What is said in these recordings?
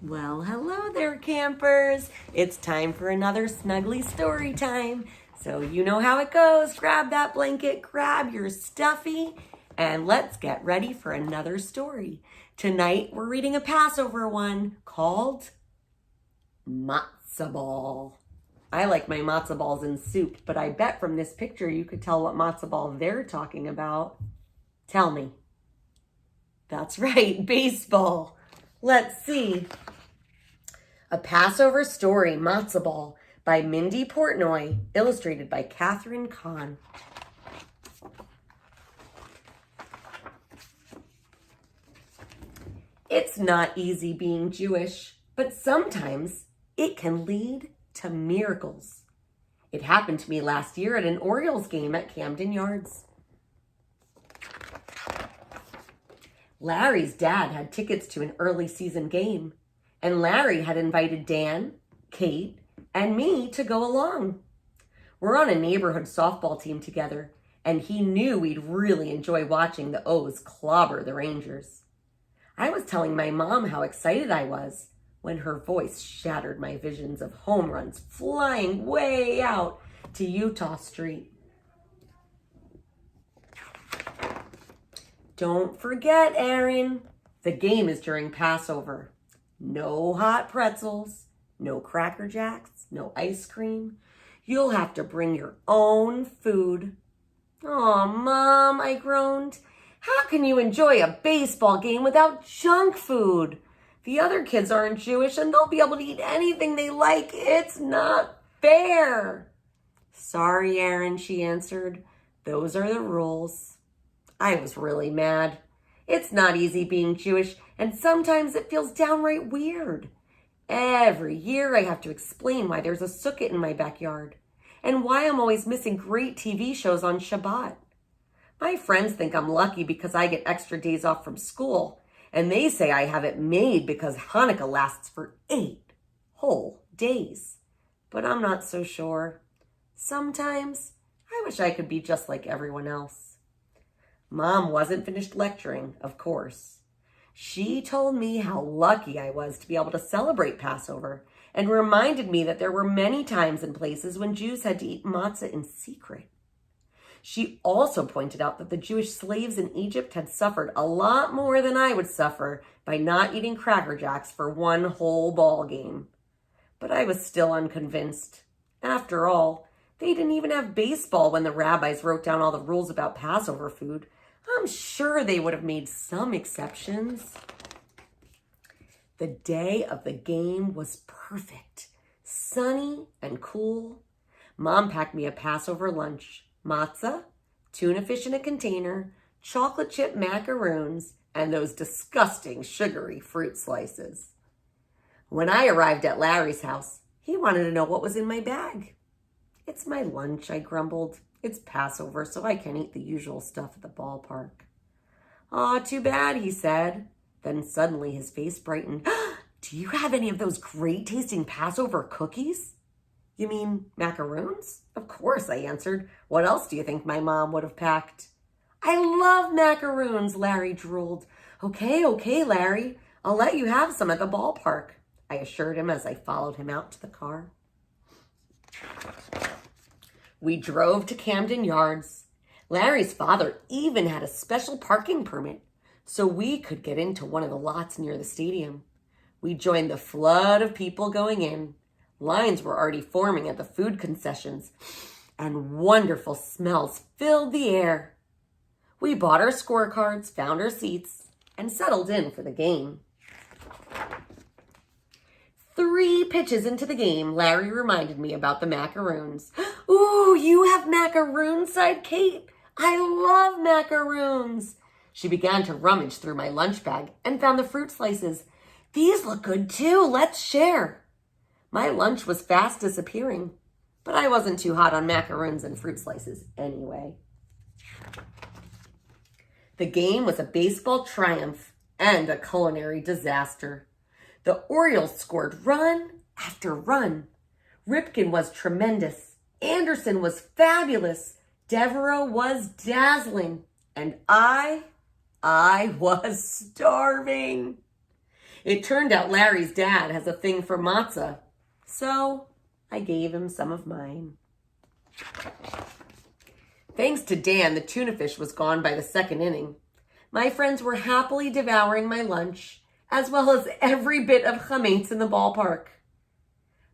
Well, hello there, campers. It's time for another snuggly story time. So you know how it goes. Grab that blanket, grab your stuffy, and let's get ready for another story. Tonight, we're reading a Passover one called Matzo Ball. I like my matzo balls in soup, but I bet from this picture you could tell what matzo ball they're talking about. Tell me. That's right, baseball. Let's see. A Passover Story, Matzo Ball, by Mindy Portnoy, illustrated by Catherine Kahn. It's not easy being Jewish, but sometimes it can lead to miracles. It happened to me last year at an Orioles game at Camden Yards. Larry's dad had tickets to an early season game, and Larry had invited Dan, Kate, and me to go along. We're on a neighborhood softball team together, and he knew we'd really enjoy watching the O's clobber the Rangers. I was telling my mom how excited I was when her voice shattered my visions of home runs flying way out to Utah Street. Don't forget, Aaron, the game is during Passover. No hot pretzels, no Cracker Jacks, no ice cream. You'll have to bring your own food. Aw, Mom, I groaned. How can you enjoy a baseball game without junk food? The other kids aren't Jewish and they'll be able to eat anything they like. It's not fair. Sorry, Aaron, she answered. Those are the rules. I was really mad. It's not easy being Jewish, and sometimes it feels downright weird. Every year I have to explain why there's a sukkah in my backyard, and why I'm always missing great TV shows on Shabbat. My friends think I'm lucky because I get extra days off from school, and they say I have it made because Hanukkah lasts for 8 whole days. But I'm not so sure. Sometimes I wish I could be just like everyone else. Mom wasn't finished lecturing, of course. She told me how lucky I was to be able to celebrate Passover and reminded me that there were many times and places when Jews had to eat matzah in secret. She also pointed out that the Jewish slaves in Egypt had suffered a lot more than I would suffer by not eating Cracker Jacks for one whole ball game. But I was still unconvinced. After all, they didn't even have baseball when the rabbis wrote down all the rules about Passover food. I'm sure they would have made some exceptions. The day of the game was perfect, sunny and cool. Mom packed me a Passover lunch, matzah, tuna fish in a container, chocolate chip macaroons, and those disgusting sugary fruit slices. When I arrived at Larry's house, he wanted to know what was in my bag. It's my lunch, I grumbled. It's Passover, so I can't eat the usual stuff at the ballpark. Aw, too bad, he said. Then suddenly his face brightened. Do you have any of those great tasting Passover cookies? You mean macaroons? Of course, I answered. What else do you think my mom would have packed? I love macaroons, Larry drooled. Okay, Larry. I'll let you have some at the ballpark, I assured him as I followed him out to the car. We drove to Camden Yards. Larry's father even had a special parking permit so we could get into one of the lots near the stadium. We joined the flood of people going in. Lines were already forming at the food concessions, and wonderful smells filled the air. We bought our scorecards, found our seats, and settled in for the game. 3 pitches into the game, Larry reminded me about the macaroons. Ooh, you have macaroons, sighed Kate. I love macaroons. She began to rummage through my lunch bag and found the fruit slices. These look good too. Let's share. My lunch was fast disappearing, but I wasn't too hot on macaroons and fruit slices anyway. The game was a baseball triumph and a culinary disaster. The Orioles scored run after run. Ripken was tremendous. Anderson was fabulous. Devereaux was dazzling. And I was starving. It turned out Larry's dad has a thing for matzah, so I gave him some of mine. Thanks to Dan, the tuna fish was gone by the second inning. My friends were happily devouring my lunch, as well as every bit of chametz in the ballpark.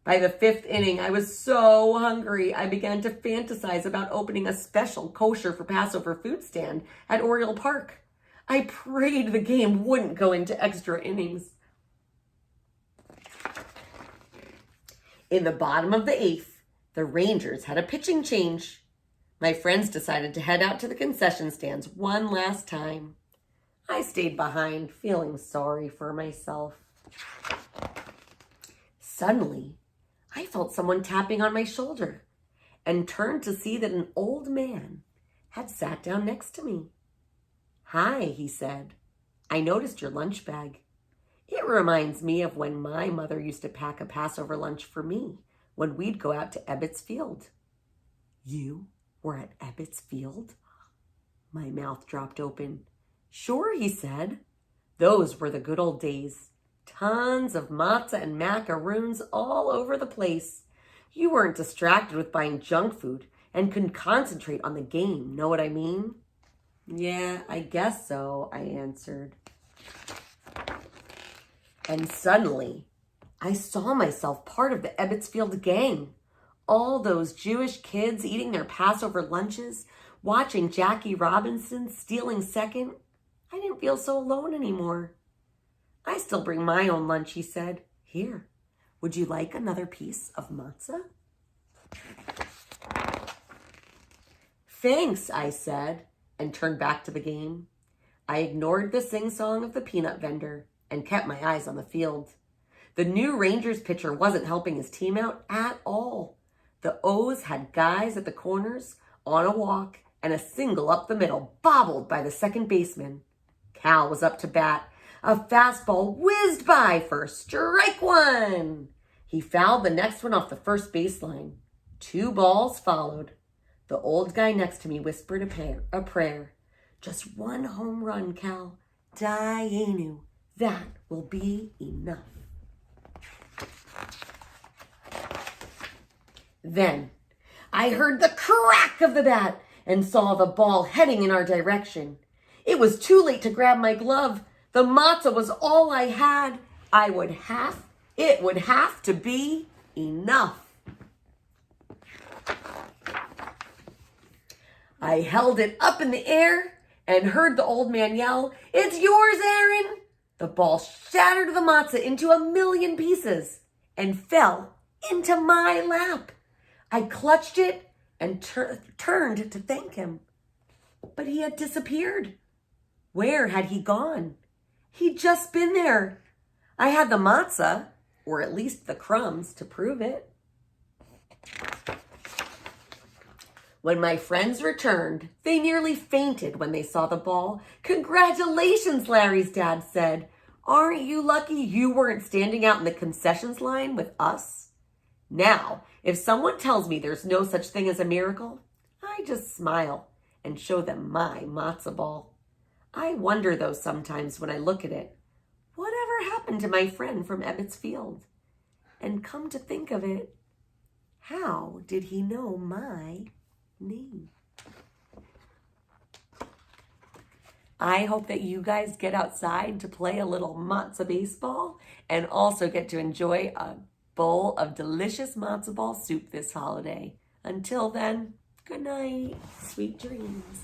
By the fifth inning, I was so hungry, I began to fantasize about opening a special kosher for Passover food stand at Oriole Park. I prayed the game wouldn't go into extra innings. In the bottom of the eighth, the Rangers had a pitching change. My friends decided to head out to the concession stands one last time. I stayed behind, feeling sorry for myself. Suddenly, I felt someone tapping on my shoulder and turned to see that an old man had sat down next to me. "Hi," he said. "I noticed your lunch bag. It reminds me of when my mother used to pack a Passover lunch for me when we'd go out to Ebbets Field." "You were at Ebbets Field?" My mouth dropped open. "Sure," he said. "Those were the good old days. Tons of matzah and macaroons all over the place. You weren't distracted with buying junk food and could concentrate on the game. Know what I mean?" "Yeah, I guess so," I answered. And suddenly, I saw myself part of the Ebbets Field gang. All those Jewish kids eating their Passover lunches, watching Jackie Robinson stealing second. I didn't feel so alone anymore. "I still bring my own lunch," he said. "Here, would you like another piece of matzah?" "Thanks," I said, and turned back to the game. I ignored the sing-song of the peanut vendor and kept my eyes on the field. The new Rangers pitcher wasn't helping his team out at all. The O's had guys at the corners, on a walk, and a single up the middle, bobbled by the second baseman. Cal was up to bat. A fastball whizzed by for strike one. He fouled the next one off the first baseline. 2 balls followed. The old guy next to me whispered a prayer. "Just one home run, Cal. Dayenu. That will be enough." Then I heard the crack of the bat and saw the ball heading in our direction. It was too late to grab my glove. The matzah was all I had. It would have to be enough. I held it up in the air and heard the old man yell, "It's yours, Aaron!" The ball shattered the matzah into a million pieces and fell into my lap. I clutched it and turned to thank him. But he had disappeared. Where had he gone? He'd just been there. I had the matzah, or at least the crumbs, to prove it. When my friends returned, they nearly fainted when they saw the ball. "Congratulations," Larry's dad said. "Aren't you lucky you weren't standing out in the concessions line with us?" Now, if someone tells me there's no such thing as a miracle, I just smile and show them my matzah ball. I wonder, though, sometimes when I look at it, whatever happened to my friend from Ebbets Field? And come to think of it, how did he know my name? I hope that you guys get outside to play a little matzah baseball and also get to enjoy a bowl of delicious matzah ball soup this holiday. Until then, good night, sweet dreams.